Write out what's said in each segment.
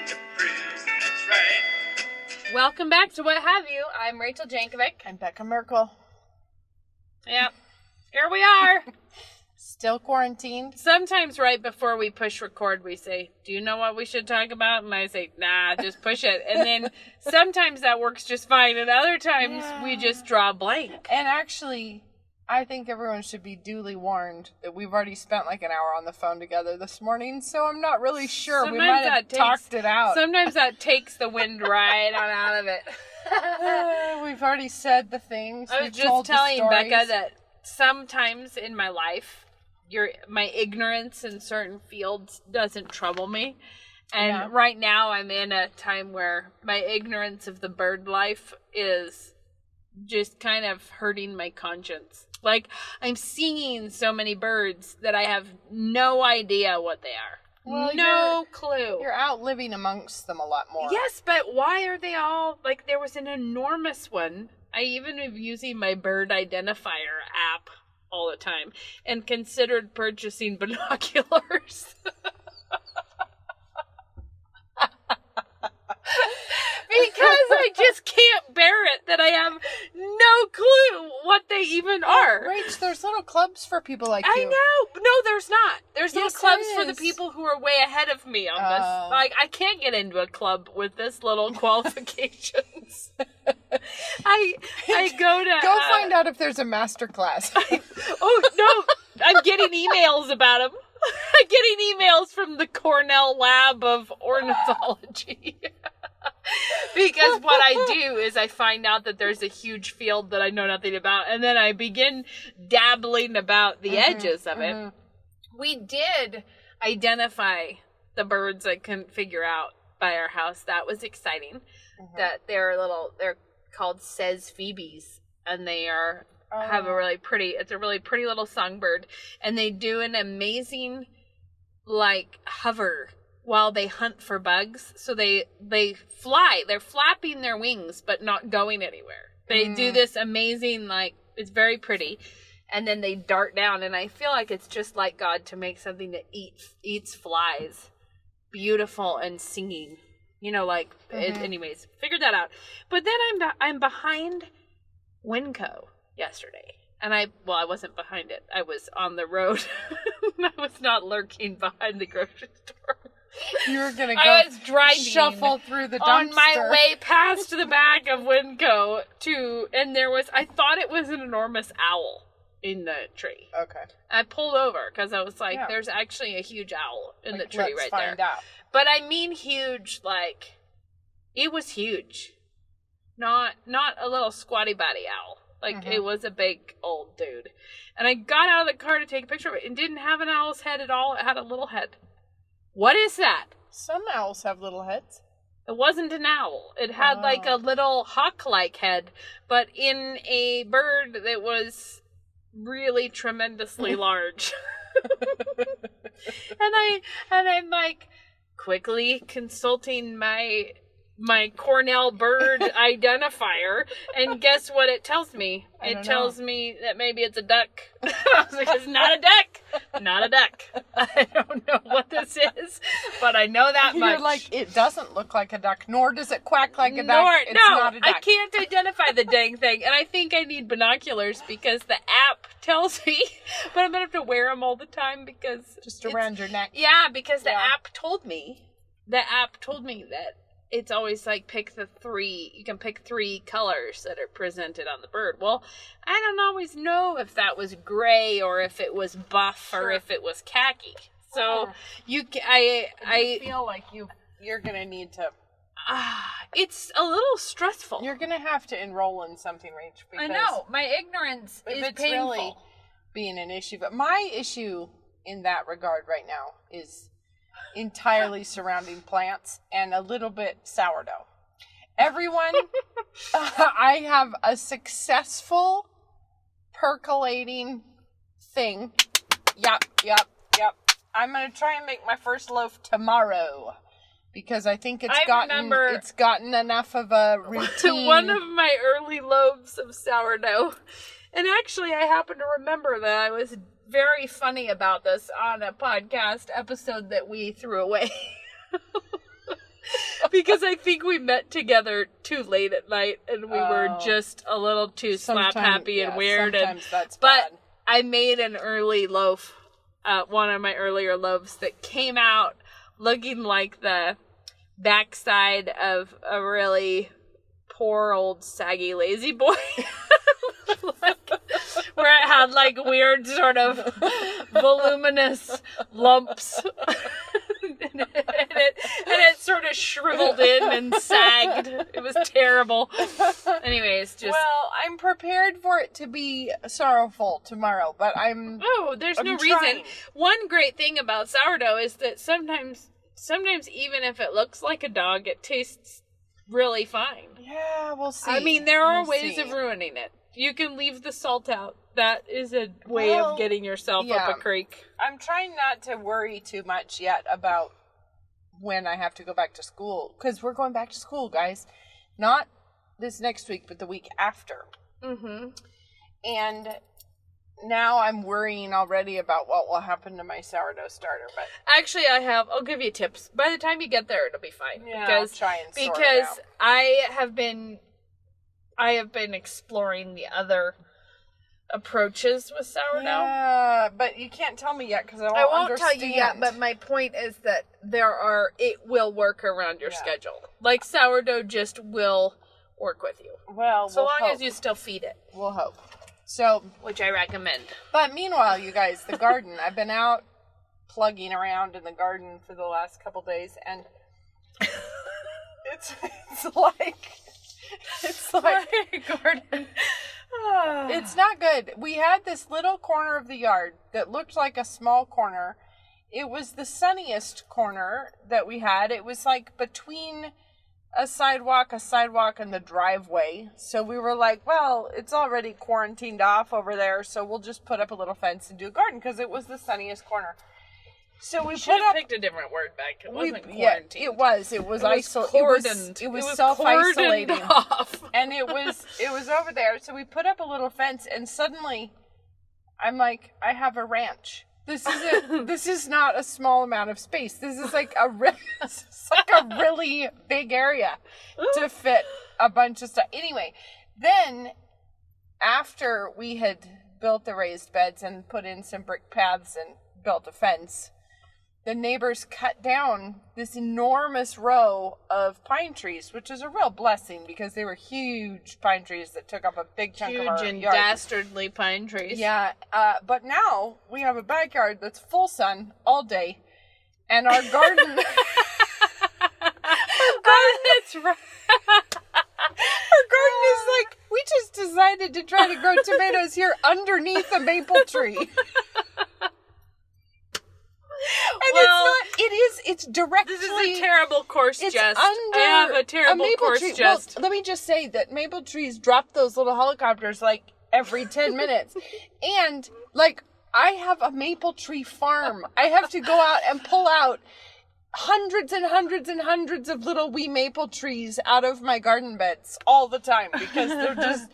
to bruise, that's right. Welcome back to What Have You. I'm Rachel Jankovic. I'm Becca Merkel. Yep. Here we are. Still quarantined. Sometimes right before we push record, we say, do you know what we should talk about? And I say, nah, just push it. And then sometimes that works just fine. And other times we just draw a blank. And actually, I think everyone should be duly warned that we've already spent like an hour on the phone together this morning. So I'm not really sure. Sometimes we might have talked it out. Sometimes that takes the wind right on out of it. We've already said the things. I was just telling Becca that sometimes in my life, my ignorance in certain fields doesn't trouble me. And right now I'm in a time where my ignorance of the bird life is just kind of hurting my conscience. Like, I'm seeing so many birds that I have no idea what they are. Well, no clue. You're out living amongst them a lot more. Yes, but why are they all, like, there was an enormous one. I even am using my bird identifier app all the time and considered purchasing binoculars. Because I just can't bear it that I have no clue what they even are. Rach, there's little clubs for people like you. I know. No, there's not. There's little Yes, clubs there for the is. people who are way ahead of me on this. Like, I can't get into a club with this little qualifications. I go to... Go find out if there's a master class. Oh, no. I'm getting emails about them. I'm getting emails from the Cornell Lab of Ornithology. Because what I do is I find out that there's a huge field that I know nothing about, and then I begin dabbling about the edges of it. We did identify the birds I couldn't figure out by our house. That was exciting. That they're called Says Phoebes, and they have a really pretty little songbird, and they do an amazing like hover while they hunt for bugs. So they fly. They're flapping their wings, but not going anywhere. They do this amazing, like, it's very pretty. And then they dart down. And I feel like it's just like God to make something that eats flies beautiful and singing. You know, like, anyways, figured that out. But then I'm behind Winco yesterday. And I wasn't behind it. I was on the road. I was not lurking behind the grocery store. You were going to I was driving shuffle through the dumpster. on my way past the back of Winco and I thought it was an enormous owl in the tree. Okay. I pulled over because I was like, there's actually a huge owl in the tree right there. Let's find out. But I mean huge, like, it was huge. Not a little squatty body owl. Like, it was a big old dude. And I got out of the car to take a picture of it. It didn't have an owl's head at all. It had a little head. What is that? Some owls have little heads. It wasn't an owl. It had like a little hawk-like head, but in a bird that was really tremendously large. and I'm like quickly consulting my Cornell bird identifier, and guess what it tells me? It tells me that maybe it's a duck. I was like, it's not a duck. Not a duck. I don't know what this is, but I know that much. You're like, it doesn't look like a duck, nor does it quack like a duck. It's not a duck. I can't identify the dang thing, and I think I need binoculars because the app tells me, but I'm going to have to wear them all the time because... Just around your neck. Yeah, because the app told me that it's always like you can pick 3 colors that are presented on the bird. Well, I don't always know if that was gray or if it was buff or if it was khaki. So I feel like you're going to need to... it's a little stressful. You're going to have to enroll in something, Rach. Because I know. My ignorance is it's painful. Really being an issue. But my issue in that regard right now is entirely surrounding plants and a little bit sourdough. Everyone, I have a successful percolating thing. Yep. I'm going to try and make my first loaf tomorrow because I think it's gotten enough of a routine. One of my early loaves of sourdough. And actually, I happen to remember that I was very funny about this on a podcast episode that we threw away. because I think we met together too late at night and we were just a little too slap happy and weird. Sometimes that's but bad. I made an early loaf, one of my earlier loaves that came out looking like the backside of a really poor old saggy lazy boy. Where it had like weird sort of voluminous lumps. and it sort of shriveled in and sagged. It was terrible. Anyways, just... Well, I'm prepared for it to be sorrowful tomorrow, but there's I'm no trying. reason. One great thing about sourdough is that sometimes even if it looks like a dog, it tastes really fine. Yeah, we'll see. I mean, there are We'll ways see. of ruining it. You can leave the salt out. That is a way of getting yourself up a creek. I'm trying not to worry too much yet about when I have to go back to school. Because we're going back to school, guys. Not this next week, but the week after. Mm-hmm. And now I'm worrying already about what will happen to my sourdough starter. But Actually, I'll give you tips. By the time you get there, it'll be fine. yeah, I'll try and sort it because out. I have been exploring the other approaches with sourdough. Yeah, but you can't tell me yet because I won't tell you yet, but my point is that it will work around your schedule. Like sourdough just will work with you. Well, So we'll long hope. as you still feed it, We'll hope. So, which I recommend. but meanwhile, you guys, the garden. I've been out plugging around in the garden for the last couple days, and it's like garden. it's not good. We had this little corner of the yard that looked like a small corner. It was the sunniest corner that we had. It was like between a sidewalk, and the driveway. So we were like, well, it's already quarantined off over there, so we'll just put up a little fence and do a garden because it was the sunniest corner. So we should put have up. picked a different word back. It wasn't Yeah, quarantined. it was. It was cordoned. It was self-isolating. Cordoned off. And it was over there. So we put up a little fence, and suddenly, I'm like, I have a ranch. This is not a small amount of space. This is like a really big area to fit a bunch of stuff. Anyway, then after we had built the raised beds and put in some brick paths and built a fence, the neighbors cut down this enormous row of pine trees, which is a real blessing because they were huge pine trees that took up a big chunk of our Huge and yard. dastardly pine trees. Yeah, but now we have a backyard that's full sun all day, and our garden. That's right. Our garden is like, we just decided to try to grow tomatoes here underneath a maple tree. And it's directly... This is a terrible coarse It's jest. under I have a terrible maple coarse tree. jest. Well, let me just say that maple trees drop those little helicopters like every 10 minutes. And like, I have a maple tree farm. I have to go out and pull out hundreds and hundreds and hundreds of little wee maple trees out of my garden beds all the time because they're just...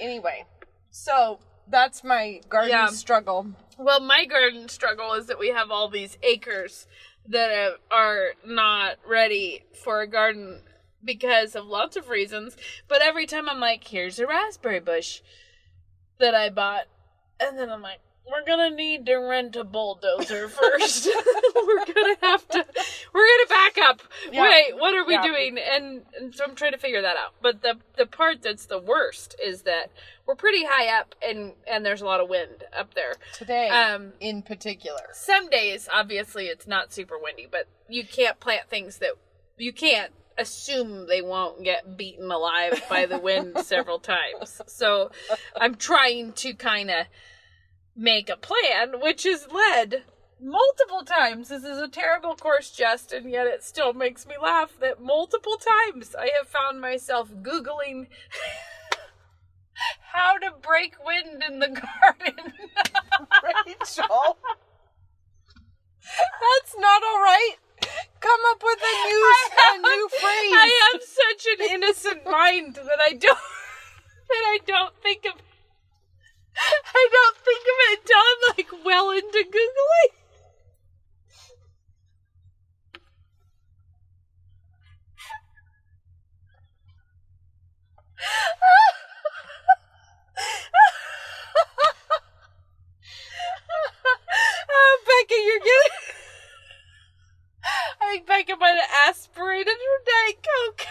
Anyway, so that's my garden struggle. Well, my garden struggle is that we have all these acres that are not ready for a garden because of lots of reasons. But every time I'm like, here's a raspberry bush that I bought. And then I'm like, we're going to need to rent a bulldozer first. we're going to back up. Yeah. Wait, what are we doing? And so I'm trying to figure that out. But the part that's the worst is that we're pretty high up and there's a lot of wind up there. Today, in particular. Some days, obviously, it's not super windy, but you can't plant things that you can't assume they won't get beaten alive by the wind several times. So I'm trying to kind of make a plan, which has led multiple times. This is a terrible coarse jest, and yet it still makes me laugh that multiple times I have found myself Googling how to break wind in the garden. Rachel, that's not all right. Come up with a new phrase. I have such an innocent mind that I don't think of it until I'm like well into Googling. separated from Diet Coke.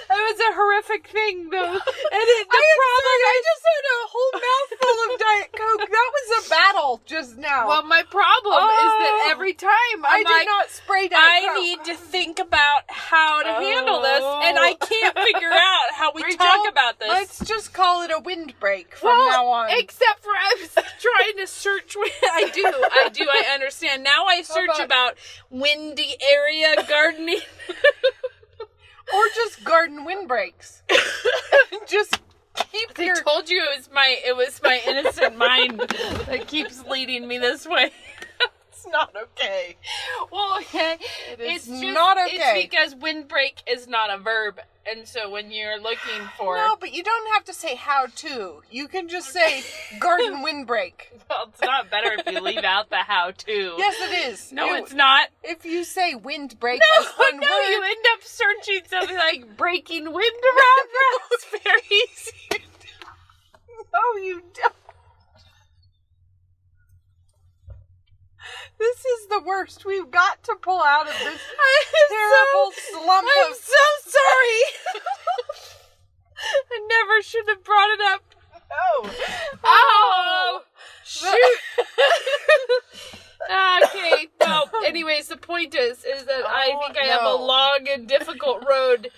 It was a horrific thing, though. And I just had a whole mouthful of Diet Coke. That was a battle just now. Well, my problem is that every time I I'm did like, not spray Diet Coke. I need to think about how to handle this, and I can't figure out how we Rachel, talk about this. Let's just call it a windbreak from now on. Except for I was trying to search. I do. I understand. Now I search about windy area gardening. Or just garden windbreaks. Just keep I told you it was my innocent mind that keeps leading me this way. It's not okay. Well, It's not okay. It's because windbreak is not a verb, and so when you're looking for No, but you don't have to say how to. You can just say garden windbreak. well, it's not better if you leave out the how to. Yes, it is. No, it's not. If you say windbreak as No, one word, you end up searching something like breaking wind around the house. Very easy. no, you don't. This is the worst. We've got to pull out of this terrible slump I'm of... so sorry. I never should have brought it up. No. Oh, shoot. Okay, well, anyways, the point is that I think I have a long and difficult road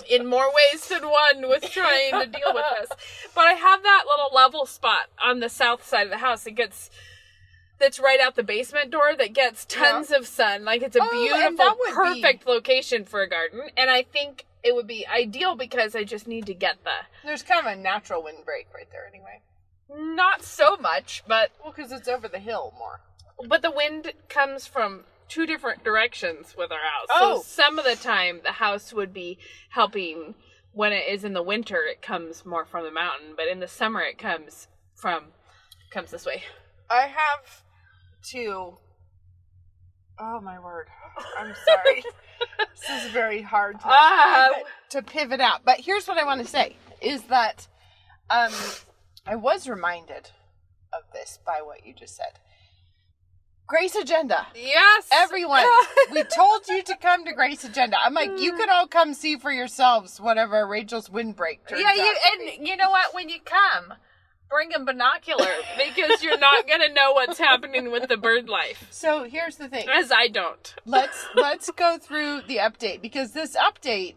in more ways than one with trying to deal with this. But I have that little level spot on the south side of the house that's right out the basement door that gets tons of sun. Like, it's a beautiful, perfect location for a garden. And I think it would be ideal because I just need to get There's kind of a natural windbreak right there anyway. not so much, but Well, because it's over the hill more. the wind comes from two different directions with our house. Oh. So some of the time the house would be helping. When it is in the winter, it comes more from the mountain, but in the summer it comes this way. I have to... Oh, my word. I'm sorry. This is very hard to pivot out. But here's what I want to say, is that I was reminded of this by what you just said. Grace Agenda. Yes. Everyone, we told you to come to Grace Agenda. I'm like, you can all come see for yourselves whatever Rachel's windbreak turns out to be. And you know what? When you come, bring a binocular because you're not going to know what's happening with the bird life. So here's the thing. As I don't. Let's go through the update, because this update,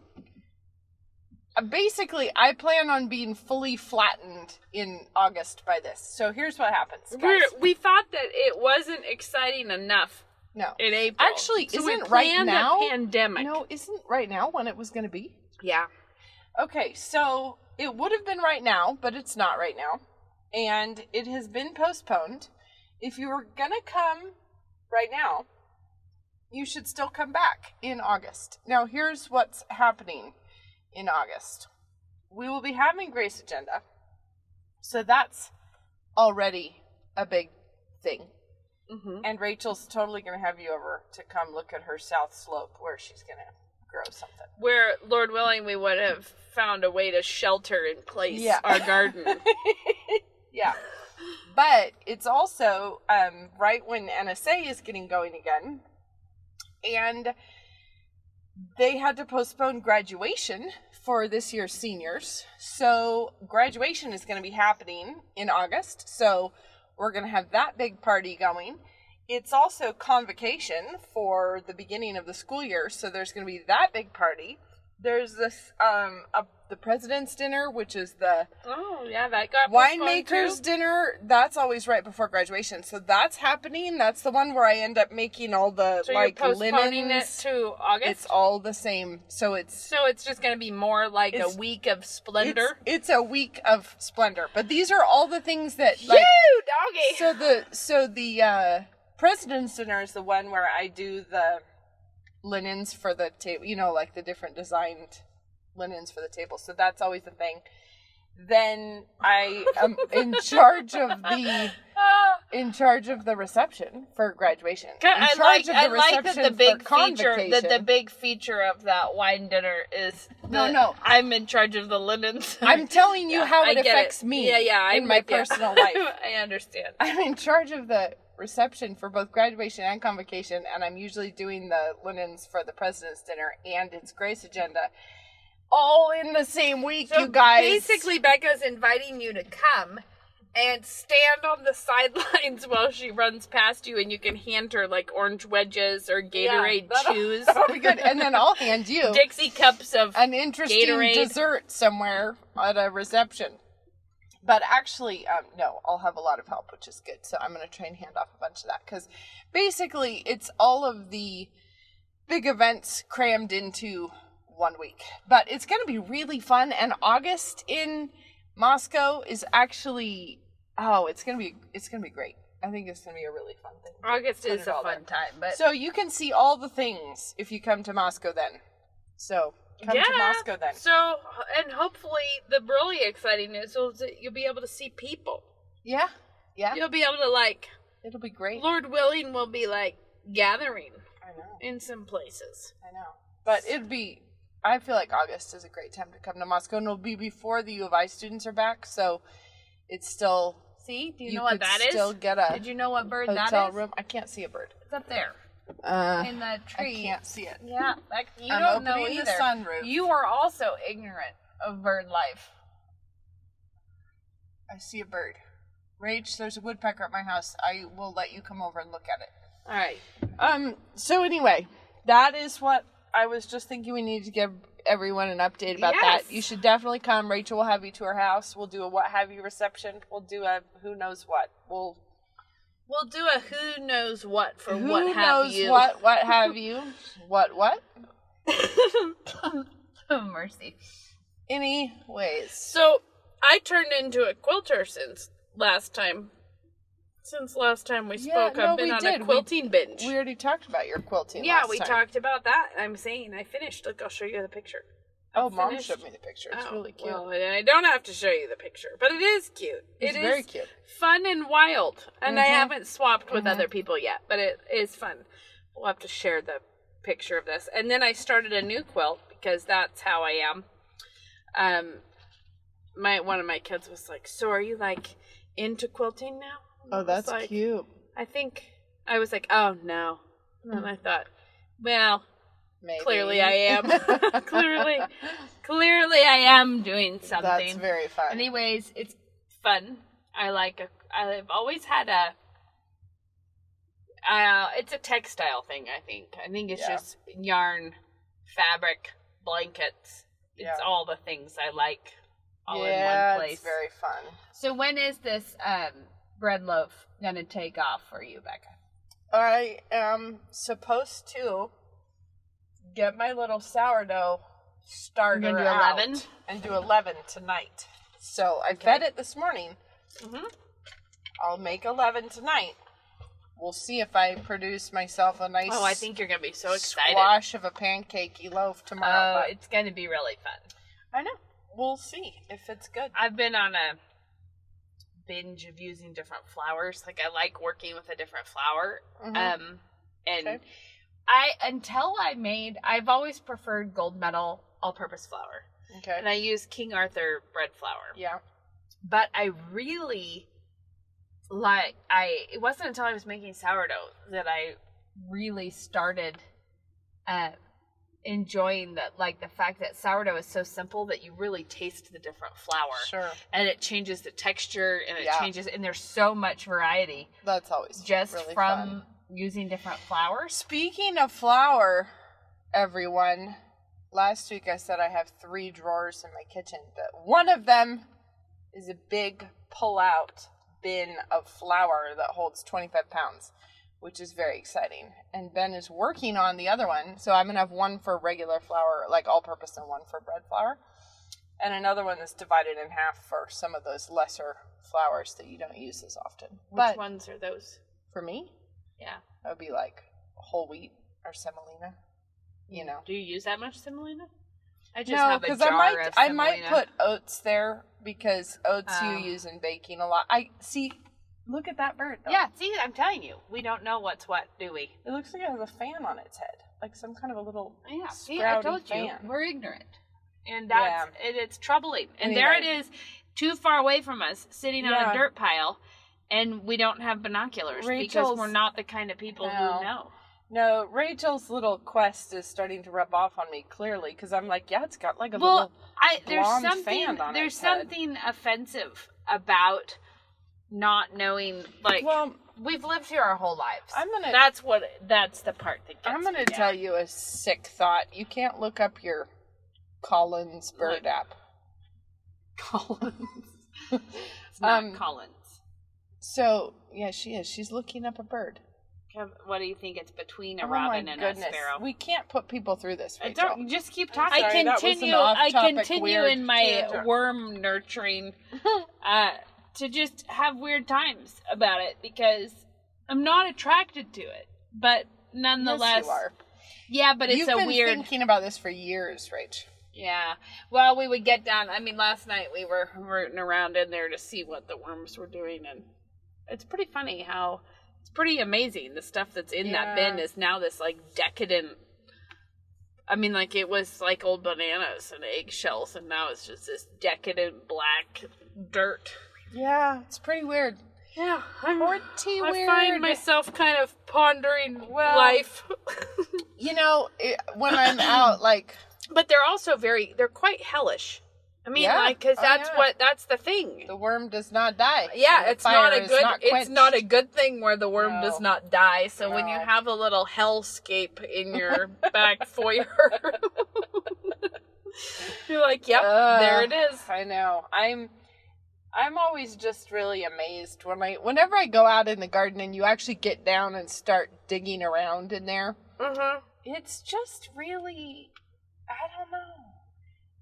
basically, I plan on being fully flattened in August by this. So here's what happens, guys. We thought that it wasn't exciting enough No. in April. Actually, so we isn't right planned now a pandemic. No, isn't right now when it was going to be? Yeah. Okay, so it would have been right now, but it's not right now. And it has been postponed. If you were going to come right now, you should still come back in August. Now, here's what's happening in August. We will be having Grace Agenda. So that's already a big thing. Mm-hmm. And Rachel's totally going to have you over to come look at her south slope where she's going to grow something. Where, Lord willing, we would have found a way to shelter in place our garden. Yeah. But it's also right when NSA is getting going again. And they had to postpone graduation for this year's seniors. So graduation is going to be happening in August. So we're going to have that big party going. It's also convocation for the beginning of the school year. So there's going to be that big party. There's this, the president's dinner, which is the that got winemaker's dinner. That's always right before graduation. So that's happening. That's the one where I end up making all the, so like, you're postponing linens. it to August? It's all the same. So it's just going to be more like a week of splendor? It's a week of splendor. But these are all the things that, like... doggy! So the president's dinner is the one where I do the linens for the table, you know, like the different designed linens for the table. So that's always the thing. Then I am in charge of the reception for graduation. I like that the big feature of that wine dinner is I'm in charge of the linens. I'm telling you how it affects me in my personal life. I understand. I'm in charge of the reception for both graduation and convocation, and I'm usually doing the linens for the president's dinner, and it's Grace Agenda. All in the same week, you guys. Basically, Becca's inviting you to come and stand on the sidelines while she runs past you, and you can hand her like orange wedges or Gatorade chews. That'll be good. And then I'll hand you Dixie cups of an interesting Gatorade. dessert somewhere at a reception. But actually, no, I'll have a lot of help, which is good. So I'm going to try and hand off a bunch of that, because basically it's all of the big events crammed into 1 week. But it's going to be really fun, and August in Moscow is actually, it's gonna be great. I think it's gonna be a really fun thing. August is a fun time, but so you can see all the things if you come to Moscow then. So come to Moscow then. So, and hopefully the really exciting news is that you'll be able to see people. Yeah. You'll be able to It'll be great. Lord willing, we'll be gathering. I know. In some places. I know. But I feel like August is a great time to come to Moscow, and it'll be before the U of I students are back, so it's still... See? Do you know what that is? Still get a Did you know what bird that hotel is? room. I can't see a bird. It's up there. In the tree. I can't see it. Yeah. You I'm don't know opening either. the sunroof. You are also ignorant of bird life. I see a bird. Rach, there's a woodpecker at my house. I will let you come over and look at it. All right. So anyway, that is what I was just thinking we need to give everyone an update about that. You should definitely come. Rachel will have you to her house. We'll do a what have you reception. We'll do a who knows what. We'll do a who knows what for who what have knows you. what have you. What? Oh, mercy. Anyways. So, I turned into a quilter since last time we spoke. I've been on a quilting binge. We already talked about your quilting Yeah, last we time. talked about that. I'm saying I finished. Look, I'll show you the picture. Mom showed me the picture. It's really cute. Well, I don't have to show you the picture, but it is cute. It's very cute. Fun and wild. And I haven't swapped with other people yet, but it is fun. We'll have to share the picture of this. And then I started a new quilt because that's how I am. One of my kids was like, "So are you into quilting now?" Oh, that's cute. I was like, "Oh no." And I thought, well, maybe. Clearly I am. Clearly I am doing something. That's very fun. Anyways, it's fun. I've always had it's a textile thing, I think. I think it's just yarn, fabric, blankets. It's all the things I like all in one place. It's very fun. So when is this bread loaf going to take off for you, Becca? I am supposed to get my little sourdough starter You're gonna do 11? out and do 11 tonight. So I fed it this morning. Mm-hmm. I'll make 11 tonight. We'll see if I produce myself a nice I think you're going to be so excited. Squash of a pancakey loaf tomorrow. It's going to be really fun. I know. We'll see if it's good. I've been on a binge of using different flours. I like working with a different flour. And I've always preferred gold medal all-purpose flour. Okay. And I use King Arthur bread flour. Yeah. But I really it wasn't until I was making sourdough that I really started enjoying the fact that sourdough is so simple that you really taste the different flour. Sure. And it changes the texture and it changes, and there's so much variety. That's always just really from fun. Using different flours. Speaking of flour, everyone, last week I said I have 3 drawers in my kitchen, but one of them is a big pull-out bin of flour that holds 25 pounds, which is very exciting. And Ben is working on the other one, so I'm going to have one for regular flour, all-purpose, and one for bread flour. And another one that's divided in half for some of those lesser flours that you don't use as often. Which ones are those? For me? Yeah. That would be whole wheat or semolina, Do you use that much semolina? I just no, have a jar of semolina. I might put oats there because oats you use in baking a lot. Look at that bird, though. Yeah, see, I'm telling you. We don't know what's what, do we? It looks like it has a fan on its head. Like some kind of a little see, I told you. fan. We're ignorant. And it's troubling. And there it is, too far away from us, sitting on a dirt pile. And we don't have binoculars because Rachel's- we're not the kind of people No. who know. No, Rachel's little quest is starting to rub off on me clearly because I'm like, yeah, it's got like a Well, little. there's blonde something fan on there's its head. something offensive about not knowing. Like, Well, we've lived here our whole lives. That's the part that gets I'm going me to down. tell you a sick thought. You can't look up your Collins bird app. Collins. It's not Um, Collins. So, yeah, she is. She's looking up a bird. What do you think? It's between a Oh my robin and goodness. a sparrow. We can't put people through this, I Rachel. don't just keep talking. sorry, that was an off-topic weird in my tangent. worm nurturing to just have weird times about it because I'm not attracted to it, but nonetheless, Yes, you are. yeah. But it's You've a been weird. thinking about this for years, Rach. Yeah. Well, we would get down. I mean, last night we were rooting around in there to see what the worms were doing, and it's pretty funny how it's pretty amazing. The stuff that's in that bin is now this like decadent. I mean, like it was like old bananas and eggshells, and now it's just this decadent black dirt. Yeah, it's pretty weird. Yeah, Pretty I weird. find myself kind of pondering Well- life. You know, when I'm out, like, But they're also they're quite hellish. I mean, Yeah. like, because Oh, that's yeah. that's the thing. the worm does not die. Yeah, The it's not fire a is good. It's quenched. not a good thing where the worm No. does not die. So when you No. have a little hellscape in your back foyer, you're like, "Yep, there it is." I know. I'm always just really amazed whenever I go out in the garden and you actually get down and start digging around in there. Mm-hmm. It's just really, I don't know.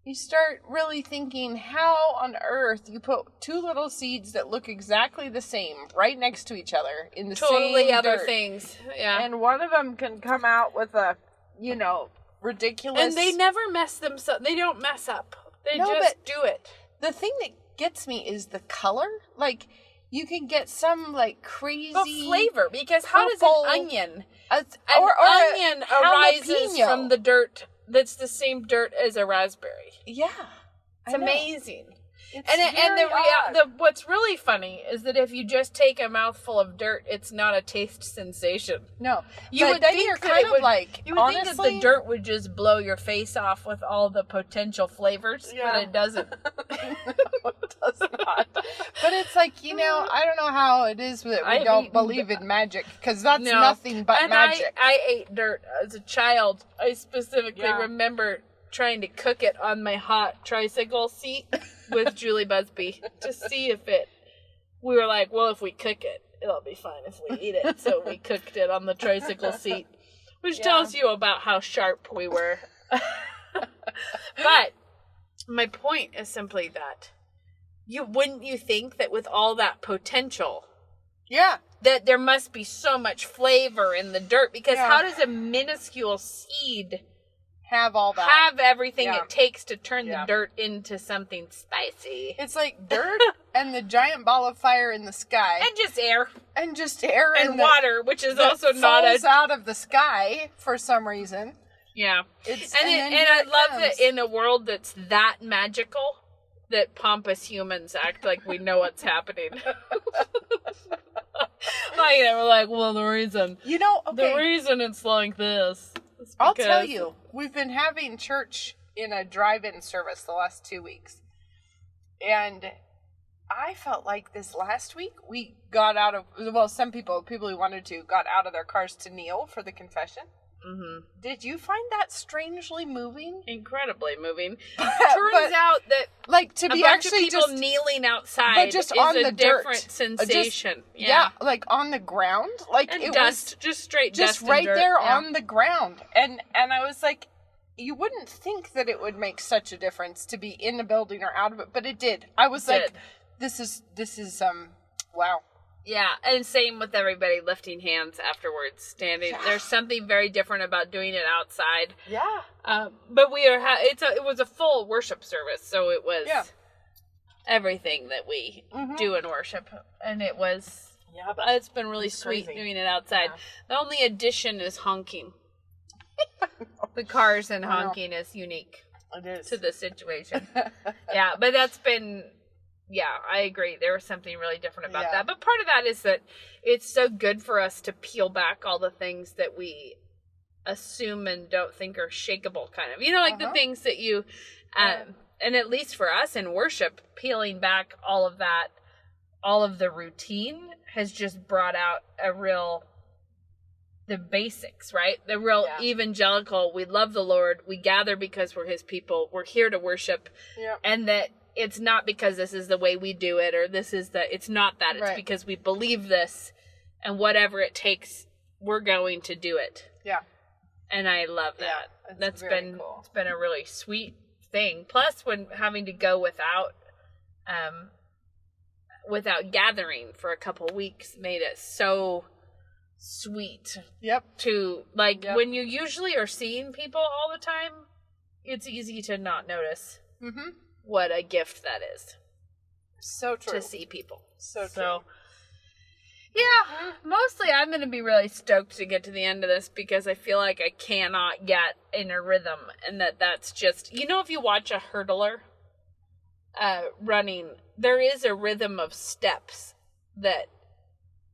You start really thinking, how on earth you put two little seeds that look exactly the same right next to each other in the Totally same other dirt, things. Yeah, and one of them can come out with a, ridiculous. and they never mess themselves. They don't mess up. They No, just but- do it. The thing that gets me is the color. Like, you can get some like crazy Well, flavor, because how does purple- an onion? An An onion arises jalapeno. from the dirt that's the same dirt as a raspberry. Yeah, It's amazing. It's And very odd. what's really funny is that if you just take a mouthful of dirt, it's not a taste sensation. No, You but would then think you're that kind it of would- like, You would honestly, think that the dirt would just blow your face off with all the potential flavors, Yeah. but it doesn't. it does not. But it's like, I don't know how it is that we I've don't eaten believe in magic, because that's No. nothing but And magic. I ate dirt as a child. I specifically Yeah. remember trying to cook it on my hot tricycle seat with Julie Busby to see if we were like, well, if we cook it, it'll be fine if we eat it. So we cooked it on the tricycle seat, which Yeah. tells you about how sharp we were. But my point is simply that wouldn't you think that with all that potential Yeah. that there must be so much flavor in the dirt, because Yeah. how does a minuscule seed Have all that. have everything Yeah. it takes to turn Yeah. the dirt into something spicy? It's like dirt and the giant ball of fire in the sky And just air and just air and that- water, which is that also not falls a out of the sky for some reason. yeah. It's And then I here it love comes. that in a world that's that magical, that pompous humans act like we know what's happening. Like we're like, well, the reason it's like this. is I'll tell because- you, we've been having church in a drive-in service the last 2 weeks. And I felt like this last week we got out of, some people who wanted to, got out of their cars to kneel for the confession. Mhm. Did you find that strangely moving? Incredibly moving. But- Turns out that Like, to a be bunch of actually people just, kneeling outside but just is on a the dirt. different sensation. yeah, like on the ground. Like, And it dust, was just straight just dust and right dirt, there yeah. on the ground. And I was like, you wouldn't think that it would make such a difference to be in the building or out of it, but it did. I was like, did. this is wow. Yeah, and same with everybody lifting hands afterwards, standing. Yeah. There's something very different about doing it outside. Yeah. But we are it was a full worship service, so it was Yeah. everything that we do in worship, and it was. Yeah, It's been really sweet crazy. doing it outside. Yeah. The only addition is honking. The cars and I know. honking is unique it is. to the situation. Yeah, but that's been Yeah, I agree. There was something really different about Yeah. that. But part of that is that it's so good for us to peel back all the things that we assume and don't think are shakeable, kind of. You know, like the things that you, and at least for us in worship, peeling back all of that, all of the routine has just brought out the basics, right? The real evangelical, we love the Lord, we gather because we're his people, we're here to worship, and that it's not because this is the way we do it, or it's not that, it's because we believe this, and whatever it takes, we're going to do it. Yeah. And I love that. That's been cool. It's been a really sweet thing. Plus, when having to go without gathering for a couple weeks made it so sweet. Yep. To when you usually are seeing people all the time, it's easy to not notice what a gift that is. So true. To see people. So true. So, yeah, mostly I'm going to be really stoked to get to the end of this because I feel like I cannot get in a rhythm, and that's just, if you watch a hurdler running, there is a rhythm of steps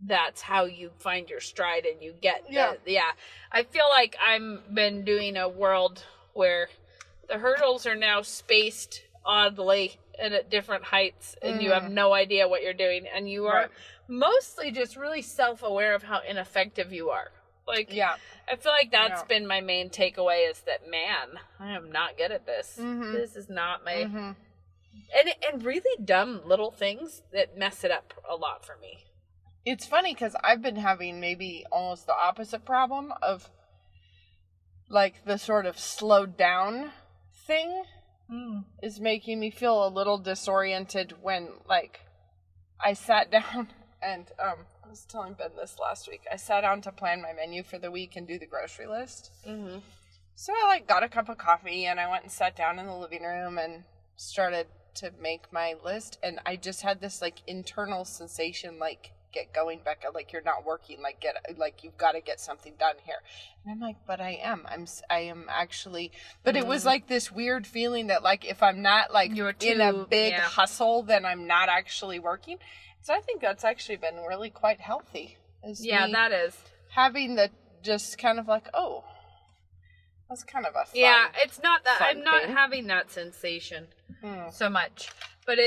that's how you find your stride and you get I feel like I've been doing a world where the hurdles are now spaced oddly and at different heights, and you have no idea what you're doing, and you are mostly just really self-aware of how ineffective you are. I feel like that's been my main takeaway, is that, man, I am not good at this. This is not my and really dumb little things that mess it up a lot for me. It's funny because I've been having maybe almost the opposite problem of the sort of slowed down thing is making me feel a little disoriented when I sat down and I was telling Ben this last week. I sat down to plan my menu for the week and do the grocery list. So I got a cup of coffee and I went and sat down in the living room and started to make my list, and I just had this internal sensation get going, Becca, you're not working, you've got to get something done here. And I'm like, but I am actually, but it was this weird feeling that if I'm not in a big hustle, then I'm not actually working. So I think that's actually been really quite healthy. That is. Having the just kind of that's kind of a fun, it's not that I'm not thing. having that sensation so much, but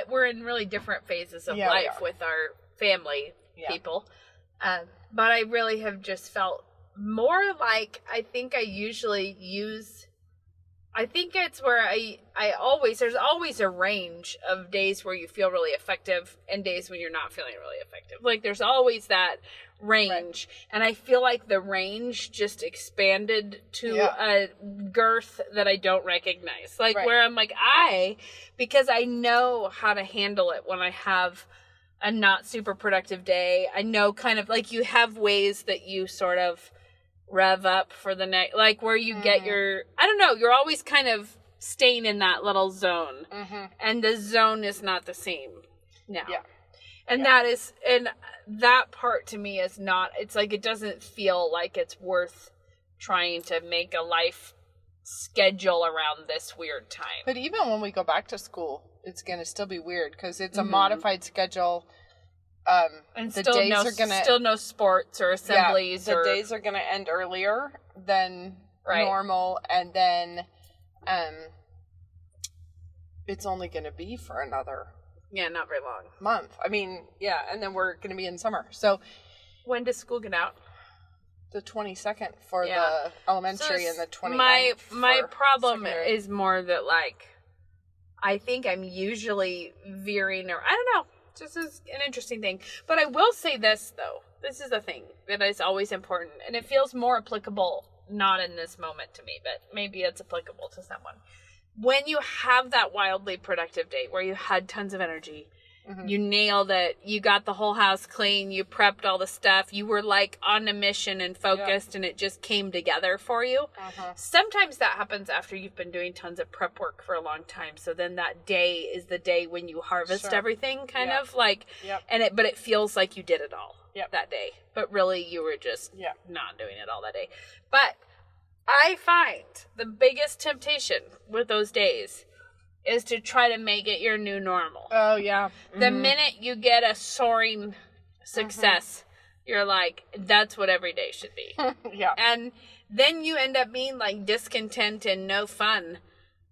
we're in really different phases of life with our family people. But I really have just felt more I think I usually use. I think it's where there's always a range of days where you feel really effective and days when you're not feeling really effective. There's always that range. And I feel like the range just expanded to a girth that I don't recognize. Where I'm because I know how to handle it when I have a not super productive day. I know kind of you have ways that you sort of rev up for the next, where you get your, I don't know, you're always kind of staying in that little zone, and the zone is not the same now. And that part to me is not, it's it doesn't feel like it's worth trying to make a life schedule around this weird time. But even when we go back to school, it's going to still be weird because it's a modified schedule. And the still days are gonna still no sports or assemblies. The days are gonna end earlier than normal, and then it's only gonna be for another not very long month. I mean, and then we're gonna be in summer. So when does school get out? The 22nd for the elementary and the 29th. My problem secondary. is more that I think I'm usually veering, or I don't know. This is an interesting thing. But I will say this, though. This is a thing that is always important. And it feels more applicable, not in this moment to me, but maybe it's applicable to someone. When you have that wildly productive day where you had tons of energy, you nailed it, you got the whole house clean, you prepped all the stuff, you were on a mission and focused, and it just came together for you. Sometimes that happens after you've been doing tons of prep work for a long time, so then that day is the day when you harvest everything, kind of and but it feels like you did it all that day, but really you were just not doing it all that day. But I find the biggest temptation with those days is to try to make it your new normal. Oh, yeah. The minute you get a soaring success, you're like, that's what every day should be. Yeah. And then you end up being like discontent and no fun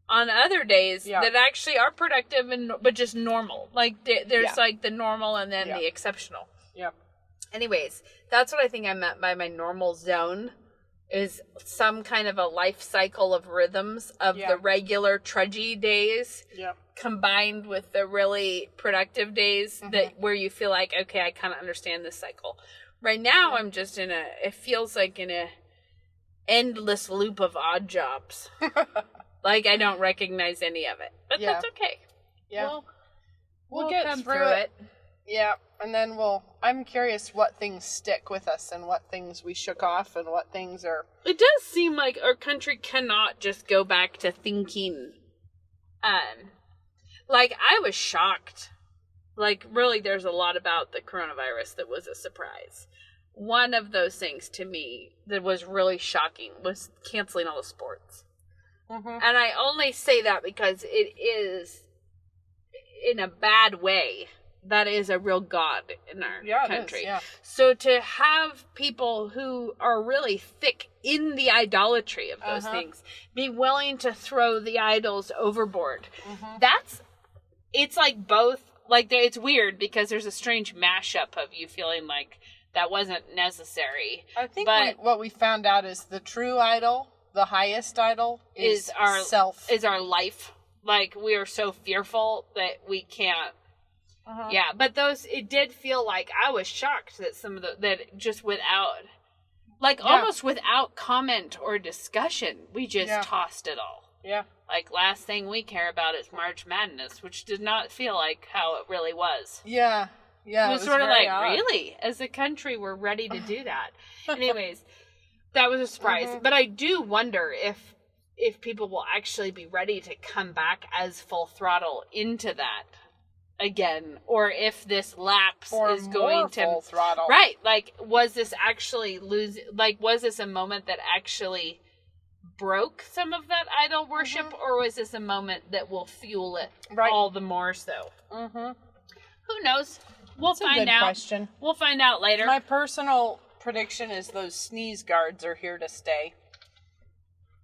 on other days that actually are productive but just normal. Like there's like the normal and then the exceptional. Yep. Anyways, that's what I think I meant by my normal zone, is some kind of a life cycle of rhythms of the regular trudgy days combined with the really productive days that where you feel like, okay, I kind of understand this cycle. Right now I'm just it feels like in a endless loop of odd jobs. Like I don't recognize any of it. But that's okay. Yeah. We'll get come through it. Yeah. And then I'm curious what things stick with us and what things we shook off and what things are. It does seem like our country cannot just go back to thinking, like I was shocked. Like really there's a lot about the coronavirus that was a surprise. One of those things to me that was really shocking was canceling all the sports. And I only say that because it is, in a bad way, that is a real god in our country. It is, yeah. So to have people who are really thick in the idolatry of those things be willing to throw the idols overboard, it's like both, like it's weird because there's a strange mashup of you feeling like that wasn't necessary. I think but what we found out is the true idol, the highest idol, is our self. Is our life. Like we are so fearful that we can't. Yeah, but it did feel like I was shocked that some of that just without, almost without comment or discussion, we just tossed it all. Yeah. Like last thing we care about is March Madness, which did not feel like how it really was. Yeah. Yeah. It was sort of like, really? As a country, we're ready to do that. Anyways, that was a surprise. But I do wonder if people will actually be ready to come back as full throttle into that again, or if this lapse is going to full throttle. Right. Like, was this actually was this a moment that actually broke some of that idol worship, or was this a moment that will fuel it all the more so? Who knows? We'll find out. Question. We'll find out later. My personal prediction is those sneeze guards are here to stay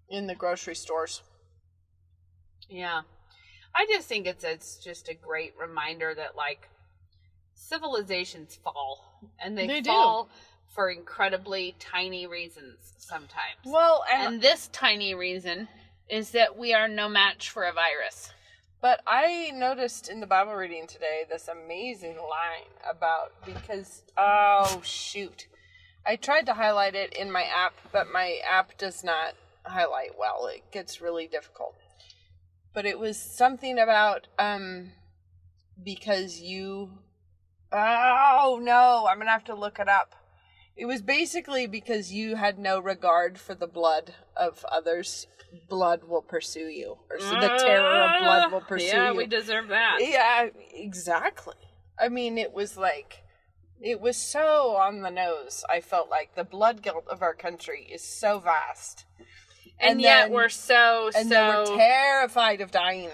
in the grocery stores. Yeah. I just think it's just a great reminder that civilizations fall, and they fall for incredibly tiny reasons sometimes. Well, and this tiny reason is that we are no match for a virus. But I noticed in the Bible reading today this amazing line because I tried to highlight it in my app, but my app does not highlight well. It gets really difficult. But it was something about, because you, I'm going to have to look it up. It was basically because you had no regard for the blood of others, blood will pursue you. Or so the terror of blood will pursue you. Yeah, we deserve that. Yeah, exactly. I mean, it was so on the nose. I felt like the blood guilt of our country is so vast. And yet we're so we're terrified of dying.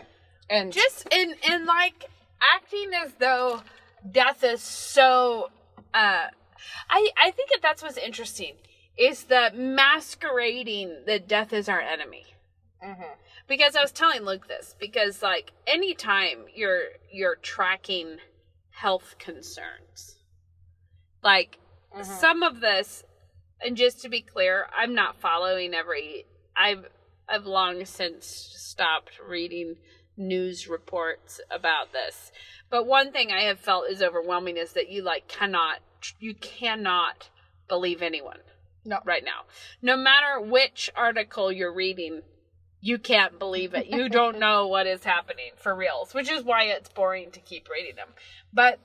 And just in acting as though death is so I think that's what's interesting is the masquerading that death is our enemy. Because I was telling Luke this, because anytime you're tracking health concerns, some of this, and just to be clear, I'm not following I've long since stopped reading news reports about this. But one thing I have felt is overwhelming is that you cannot believe anyone right now. No matter which article you're reading, you can't believe it. You don't know what is happening for reals, which is why it's boring to keep reading them. But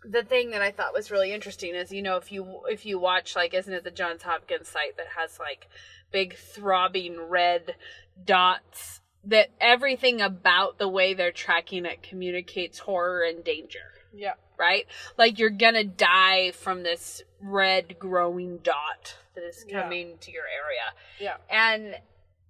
the thing that I thought was really interesting is, if you watch, isn't it the Johns Hopkins site that has big throbbing red dots, that everything about the way they're tracking it communicates horror and danger. Yeah. Right? You're gonna die from this red growing dot that is coming to your area. Yeah. And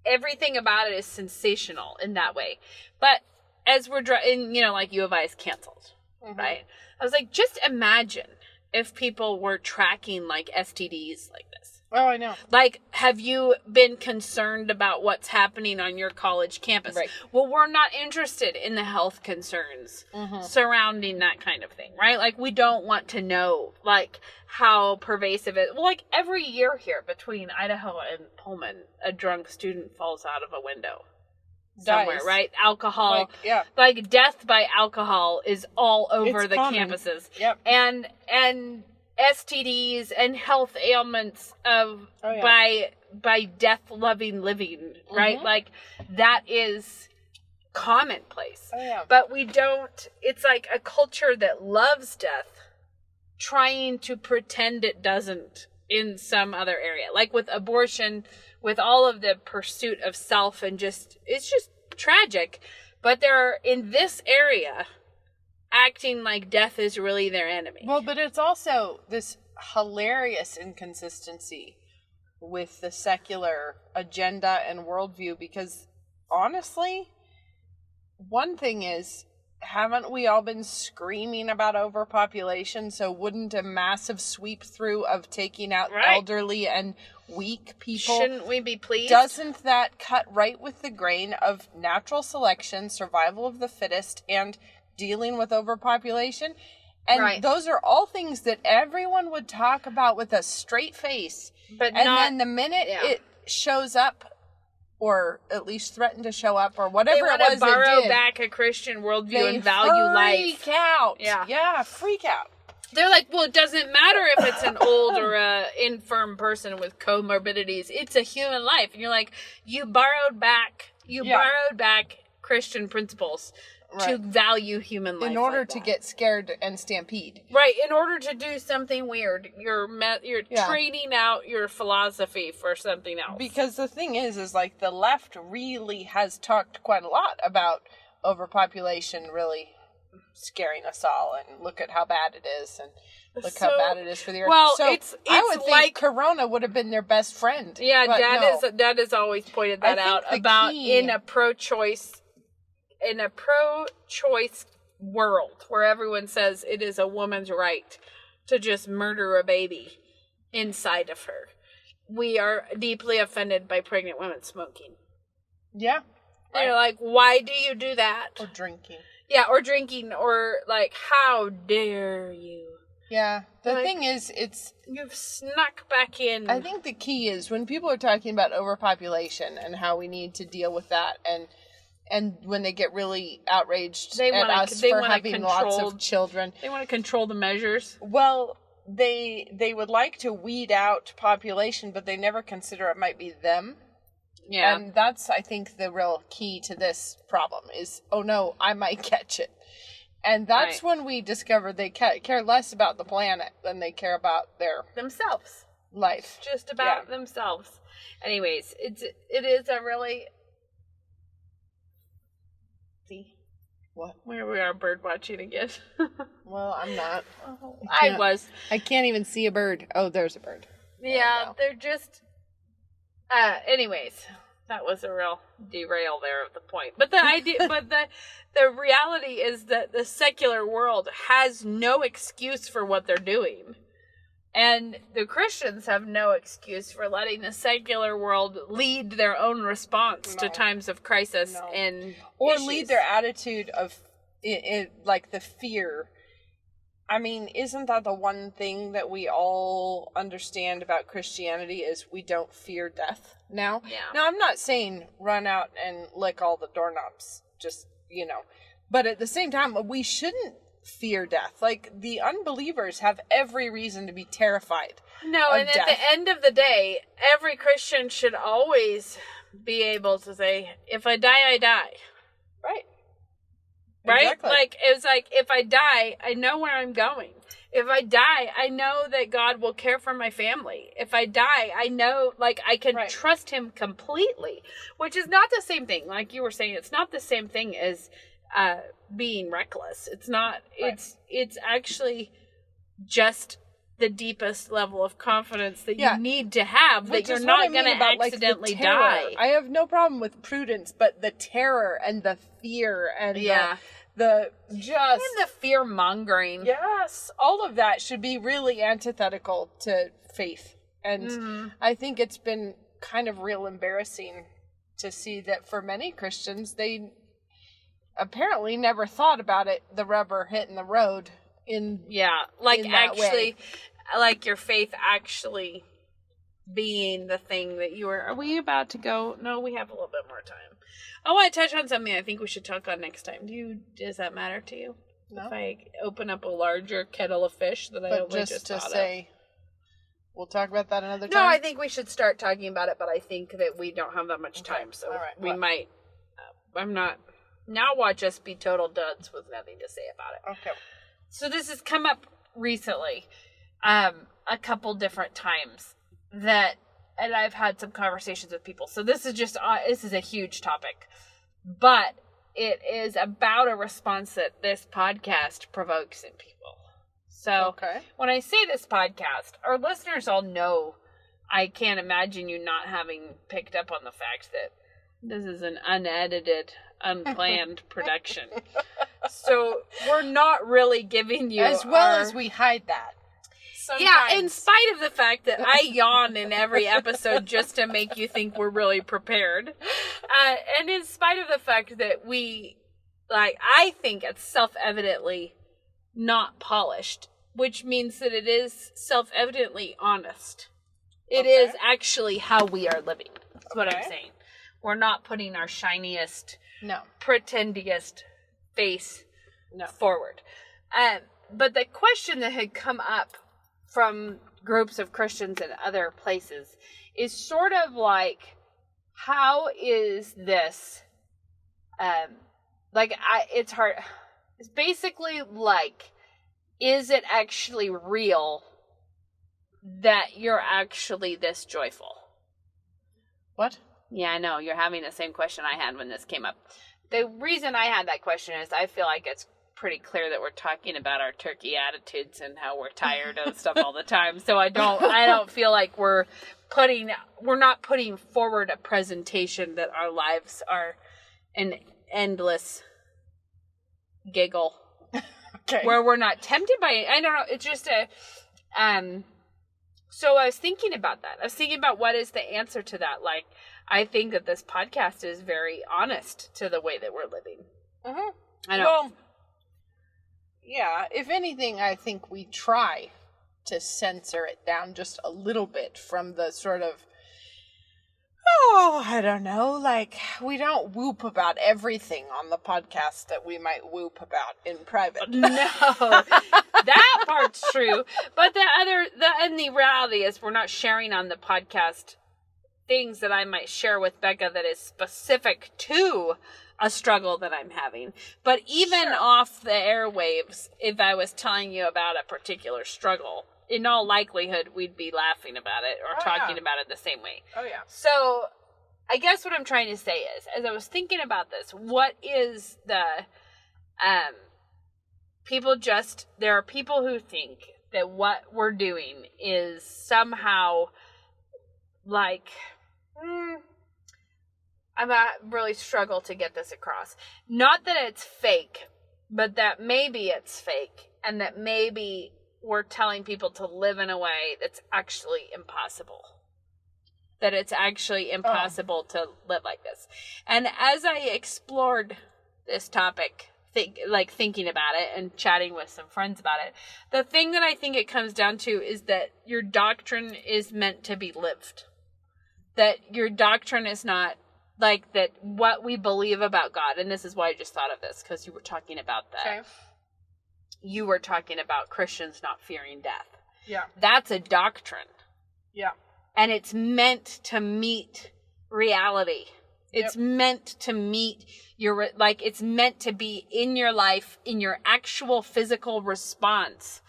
everything about it is sensational in that way. But as we're driving, like U of I is canceled, right? I was like, just imagine if people were tracking like STDs like this. Oh, I know. Like, have you been concerned about what's happening on your college campus? Right. Well, we're not interested in the health concerns surrounding that kind of thing, right? Like, we don't want to know, like, how pervasive it is. Well, like, every year here between Idaho and Pullman, a drunk student falls out of a window somewhere, Dies. right? Alcohol. Yeah. Like, death by alcohol is all over It's the common. campuses. Yep. And STDs and health ailments of by death loving living, right? Like that is commonplace. Oh, yeah. But we don't, it's like a culture that loves death trying to pretend it doesn't in some other area. Like with abortion, with all of the pursuit of self and it's just tragic. But they're in this area acting like death is really their enemy. Well, but it's also this hilarious inconsistency with the secular agenda and worldview because, honestly, one thing is, haven't we all been screaming about overpopulation? So wouldn't a massive sweep through of taking out elderly and weak people... Shouldn't we be pleased? Doesn't that cut right with the grain of natural selection, survival of the fittest, and dealing with overpopulation? And those are all things that everyone would talk about with a straight face. But then the minute it shows up, or at least threaten to show up, or whatever it was, they borrow did, back a Christian worldview they and value life. Freak out. Yeah, freak out. They're like, well, it doesn't matter if it's an old or a infirm person with comorbidities. It's a human life, and you're like, you borrowed back Christian principles to value human life in order like to that. get scared and stampede. Right, in order to do something weird, you're trading out your philosophy for something else. Because the thing is like the left really has talked quite a lot about overpopulation really scaring us all, and look at how bad it is, and look how bad it is for the earth. Well, so it's I would think like Corona would have been their best friend. Yeah, but Dad has always pointed that out about in a pro-choice world where everyone says it is a woman's right to just murder a baby inside of her. We are deeply offended by pregnant women smoking. Yeah. They're like, why do you do that? Or drinking. Yeah, or drinking, or like, how dare you? Yeah. The thing is, you've snuck back in. I think the key is when people are talking about overpopulation and how we need to deal with that, and when they get really outraged at us for having lots of children. They want to control the measures. Well, they would like to weed out population, but they never consider it might be them. Yeah. And that's, I think, the real key to this problem is, oh no, I might catch it. And that's when we discover they care less about the planet than they care about their themselves. Life. Just about themselves. Anyways, it is a really... See? What? Where we are bird watching again. Well, I'm not. I was. I can't even see a bird. Oh, there's a bird. Yeah, they're just... anyways, that was a real derail there of the point. But the idea, the reality is that the secular world has no excuse for what they're doing. And the Christians have no excuse for letting the secular world lead their own response to times of crisis and or issues. Lead their attitude of it, like the fear. I mean, isn't that the one thing that we all understand about Christianity is we don't fear death now? Yeah. Now, I'm not saying run out and lick all the doorknobs, just, but at the same time, we shouldn't fear death. Like, the unbelievers have every reason to be terrified. No, and death. At the end of the day, every Christian should always be able to say, if I die, I die. Right. Right? Exactly. Like, it's like, if I die, I know where I'm going. If I die, I know that God will care for my family. If I die, I know, like, I can trust him completely. Which is not the same thing. Like you were saying, it's not the same thing as being reckless. It's not, it's actually just the deepest level of confidence that Yeah. you need to have, Which that you're is what not I mean going to about, like, the accidentally terror. die. I have no problem with prudence, but the terror and the fear and Yeah. the just And the fear mongering. yes, all of that should be really antithetical to faith. And I think it's been kind of real embarrassing to see that for many Christians, they apparently never thought about it, the rubber hitting the road in Yeah, like in that actually, way. like your faith actually being the thing that you were. Are we about to go? No, we have a little bit more time. I want to touch on something I think we should talk on next time. Does that matter to you? No. If I open up a larger kettle of fish that I But only just to thought of? say, we'll talk about that another No, time. I think we should start talking about it, but I think that we don't have that much time, so all right, we what? might. I'm not. Now watch us be total duds with nothing to say about it. Okay. So this has come up recently, a couple different times and I've had some conversations with people. So this is a huge topic, but it is about a response that this podcast provokes in people. So Okay. when I say this podcast, our listeners all know, I can't imagine you not having picked up on the fact that this is an unedited, unplanned production. So we're not really giving you As well our- as we hide that. Yeah, in Sometimes. spite of the fact that I yawn in every episode just to make you think we're really prepared. And in spite of the fact that I think it's self-evidently not polished, which means that it is self-evidently honest. It is actually how we are living. That's what I'm Okay. saying. We're not putting our shiniest, No. pretendiest face forward. But the question that had come up from groups of Christians in other places is sort of like, how is this, it's hard. It's basically like, is it actually real that you're actually this joyful? What? Yeah, I know. You're having the same question I had when this came up. The reason I had that question is I feel like it's pretty clear that we're talking about our turkey attitudes and how we're tired of stuff all the time. So I don't feel like we're not putting forward a presentation that our lives are an endless giggle. Okay. Where we're not tempted by it. I don't know. It's just so I was thinking about that. I was thinking about what is the answer to that. Like, I think that this podcast is very honest to the way that we're living. Mm-hmm. I know. Well, yeah, if anything, I think we try to censor it down just a little bit from the sort of, I don't know, like, we don't whoop about everything on the podcast that we might whoop about in private. No, that part's true. But the reality is we're not sharing on the podcast things that I might share with Becca that is specific to a struggle that I'm having. But even off the airwaves, if I was telling you about a particular struggle, in all likelihood, we'd be laughing about it or talking about it the same way. Oh, yeah. So, I guess what I'm trying to say is, as I was thinking about this, what is the, there are people who think that what we're doing is somehow, like, I really struggle to get this across. Not that it's fake, but that maybe it's fake, and that maybe we're telling people to live in a way that's actually impossible. That it's actually impossible to live like this. And as I explored this topic, thinking about it and chatting with some friends about it, the thing that I think it comes down to is that your doctrine is meant to be lived. That your doctrine is not like that what we believe about God. And this is why I just thought of this, because you were talking about that. Okay. You were talking about Christians not fearing death. Yeah. That's a doctrine. Yeah. And it's meant to meet reality. It's meant to meet it's meant to be in your life, in your actual physical response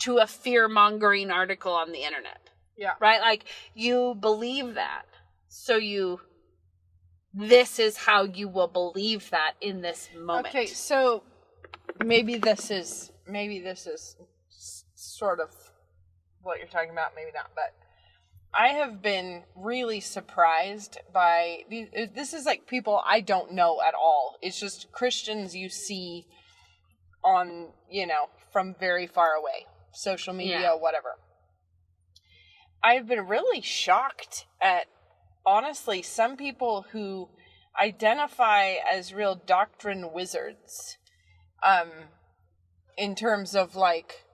to a fear-mongering article on the internet. Yeah. Right? Like, you believe that. So this is how you will believe that in this moment. Okay, so maybe this is sort of what you're talking about, maybe not, but I have been really surprised by this is like people I don't know at all. It's just Christians you see on, from very far away, social media, whatever. I've been really shocked at, honestly, some people who identify as real doctrine wizards, in terms of like,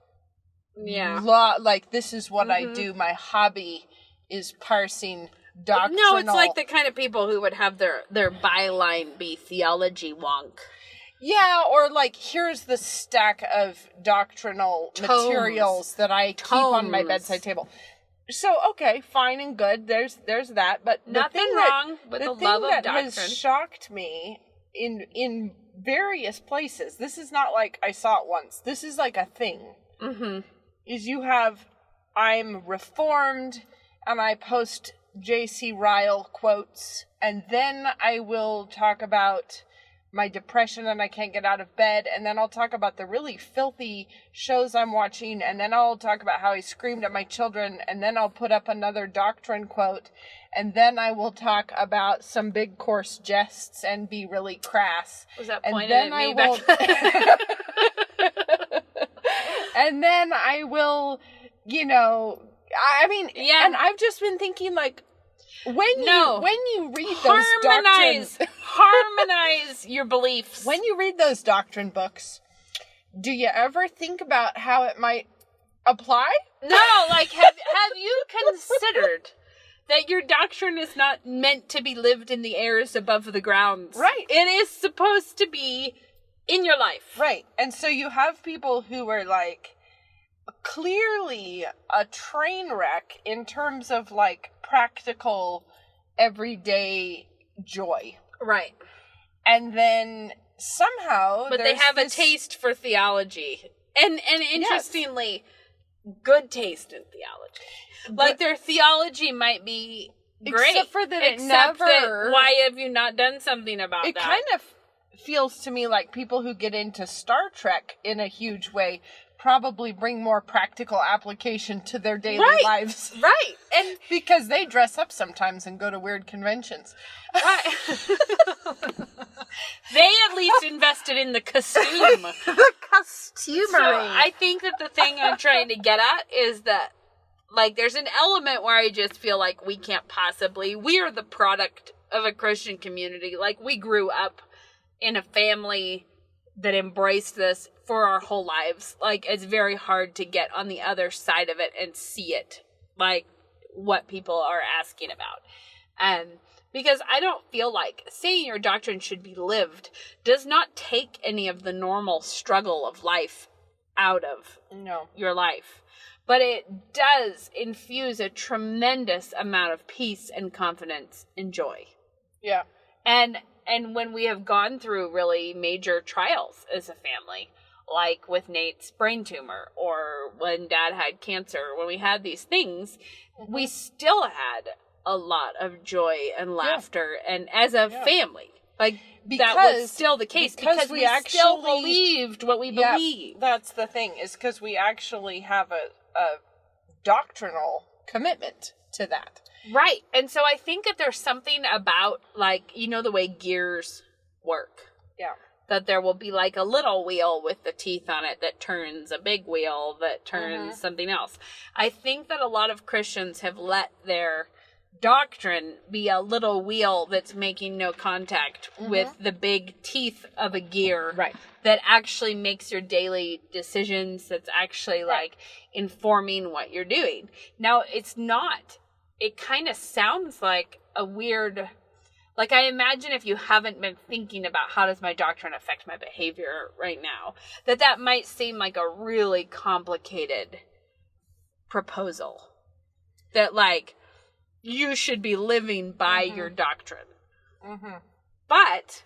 law, like this is what I do. My hobby is parsing doctrinal. No, it's like the kind of people who would have their byline be theology wonk. Yeah, or like, here's the stack of doctrinal materials that I keep on my bedside table. So, okay, fine and good. There's that, but nothing wrong with the love of doctrine. The thing that has shocked me in various places, this is not like I saw it once. This is like a thing. Mm-hmm. Is you have, I'm reformed, and I post J.C. Ryle quotes, and then I will talk about my depression and I can't get out of bed, and then I'll talk about the really filthy shows I'm watching, and then I'll talk about how I screamed at my children, and then I'll put up another doctrine quote, and then I will talk about some big coarse jests and be really crass. Was that and pointed then at me I will and then I will, I mean, and I've just been thinking, like, when you read those doctrines, harmonize your beliefs. When you read those doctrine books, do you ever think about how it might apply? No, like, have you considered that your doctrine is not meant to be lived in the airs above the grounds? Right. It is supposed to be in your life. Right. And so you have people who are like clearly a train wreck in terms of like practical everyday joy. Right. And then somehow but they have a taste for theology. And interestingly, good taste in theology. Like their theology might be great. Except for that why have you not done something about that? It kind of feels to me like people who get into Star Trek in a huge way probably bring more practical application to their daily lives. Right. And because they dress up sometimes and go to weird conventions. Right. They at least invested in the costume. The costumery. So I think that the thing I'm trying to get at is that, like, there's an element where I just feel like we can't possibly, we are the product of a Christian community. Like, we grew up in a family that embraced this for our whole lives. Like, it's very hard to get on the other side of it and see it, like, what people are asking about. And because I don't feel like saying your doctrine should be lived does not take any of the normal struggle of life out of your life. But it does infuse a tremendous amount of peace and confidence and joy. Yeah. And when we have gone through really major trials as a family, like with Nate's brain tumor, or when Dad had cancer, when we had these things, we still had a lot of joy and laughter, and as a family, like, that was still the case, because we actually still believed what we believed. That's the thing, is because we actually have a doctrinal commitment to that. Right. And so I think that there's something about, like, the way gears work. Yeah. That there will be like a little wheel with the teeth on it that turns a big wheel that turns something else. I think that a lot of Christians have let their doctrine be a little wheel that's making no contact with the big teeth of a gear. Right. That actually makes your daily decisions, that's actually like informing what you're doing. Now, it's not. It kind of sounds like a weird, like, I imagine if you haven't been thinking about how does my doctrine affect my behavior right now, that might seem like a really complicated proposal. That, like, you should be living by your doctrine. Mm-hmm. But,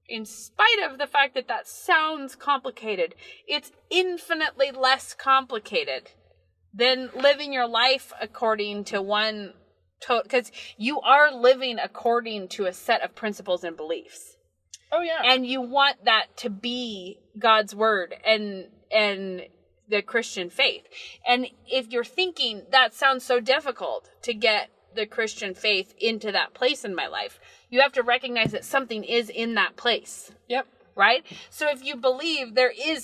in spite of the fact that sounds complicated, it's infinitely less complicated than living your life according to one, because you are living according to a set of principles and beliefs. Oh, yeah. And you want that to be God's word, and the Christian faith. And if you're thinking that sounds so difficult to get the Christian faith into that place in my life, you have to recognize that something is in that place. Yep. Right? So if you believe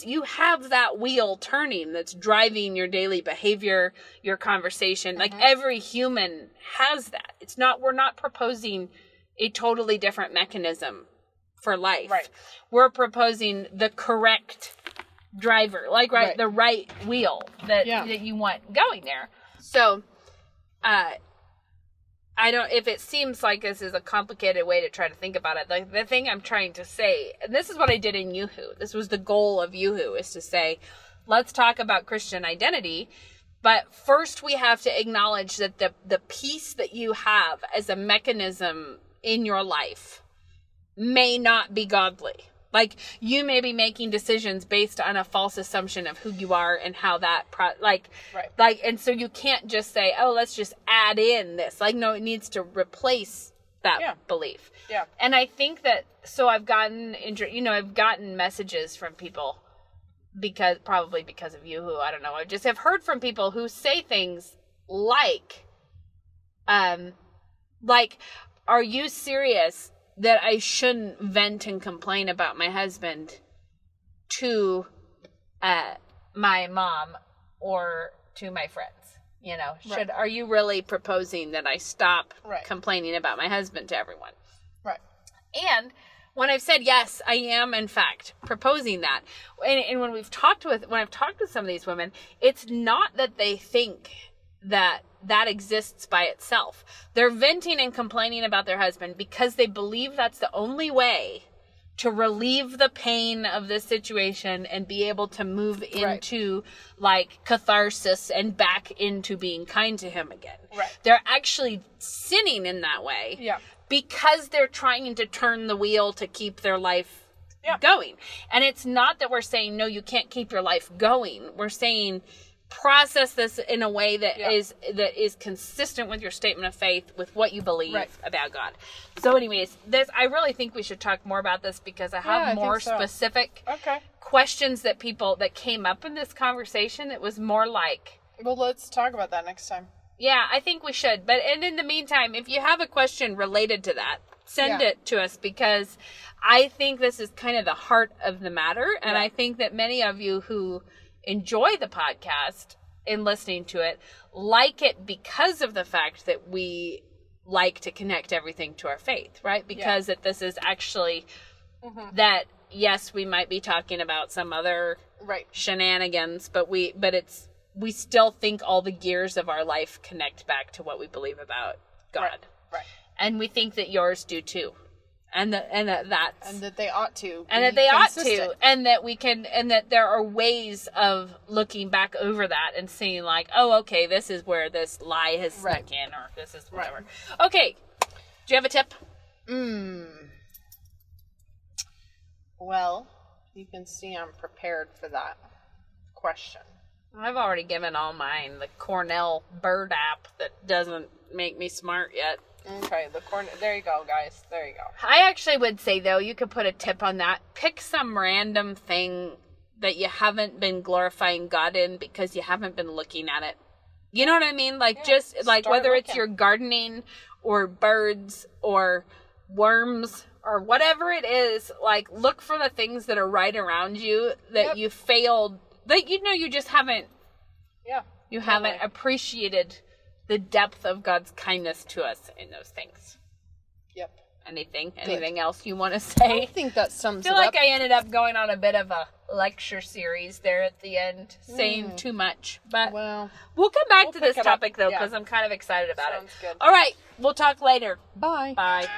you have that wheel turning that's driving your daily behavior, your conversation. Like every human has that. We're not proposing a totally different mechanism for life. Right. We're proposing the correct driver, the right wheel that you want going there. So, if it seems like this is a complicated way to try to think about it, the thing I'm trying to say, and this is what I did in Yoo-Hoo. This was the goal of Yoo-Hoo, is to say, let's talk about Christian identity. But first we have to acknowledge that the piece that you have as a mechanism in your life may not be godly. Like, you may be making decisions based on a false assumption of who you are and how that, and so you can't just say, oh, let's just add in this. Like, no, it needs to replace that belief. Yeah. And I think that, so I've gotten messages from people probably because of Yoo-Hoo, I don't know. I just have heard from people who say things like, are you serious that I shouldn't vent and complain about my husband to my mom or to my friends? You know, are you really proposing that I stop complaining about my husband to everyone? Right. And when I've said yes, I am in fact proposing that. And when I've talked with some of these women, it's not that they think that exists by itself. They're venting and complaining about their husband because they believe that's the only way to relieve the pain of this situation and be able to move into catharsis and back into being kind to him again. Right. They're actually sinning in that way because they're trying to turn the wheel to keep their life going. And it's not that we're saying, no, you can't keep your life going. We're saying, process this in a way that is consistent with your statement of faith, with what you believe about God. So anyways, I really think we should talk more about this, because I have more specific questions that came up in this conversation that was more like, well, let's talk about that next time. Yeah, I think we should. And in the meantime, if you have a question related to that, send it to us, because I think this is kind of the heart of the matter. And I think that many of you who enjoy the podcast and listening to it like it because of the fact that we like to connect everything to our faith, right? Because that this is actually that, yes, we might be talking about some other shenanigans, but we still think all the gears of our life connect back to what we believe about God. Right. And we think that yours do too. And that they ought to, and that they ought to, and that we can, and that there are ways of looking back over that and seeing like, oh, okay, this is where this lie has snuck in, or this is whatever. Okay, do you have a tip? Well, you can see I'm prepared for that question. I've already given all mine. The Cornell Bird app that doesn't make me smart yet. Okay, there you go, guys. There you go. I actually would say, though, you could put a tip on that. Pick some random thing that you haven't been glorifying God in because you haven't been looking at it. You know what I mean? Whether it's your gardening or birds or worms or whatever it is, look for the things that are right around you that you failed, that you just haven't haven't appreciated the depth of God's kindness to us in those things. Yep. Anything else you want to say? I think that sums it up. I feel like I ended up going on a bit of a lecture series there at the end, saying too much. But we'll come back to this topic, though, because I'm kind of excited about it. Sounds good. All right. We'll talk later. Bye. Bye.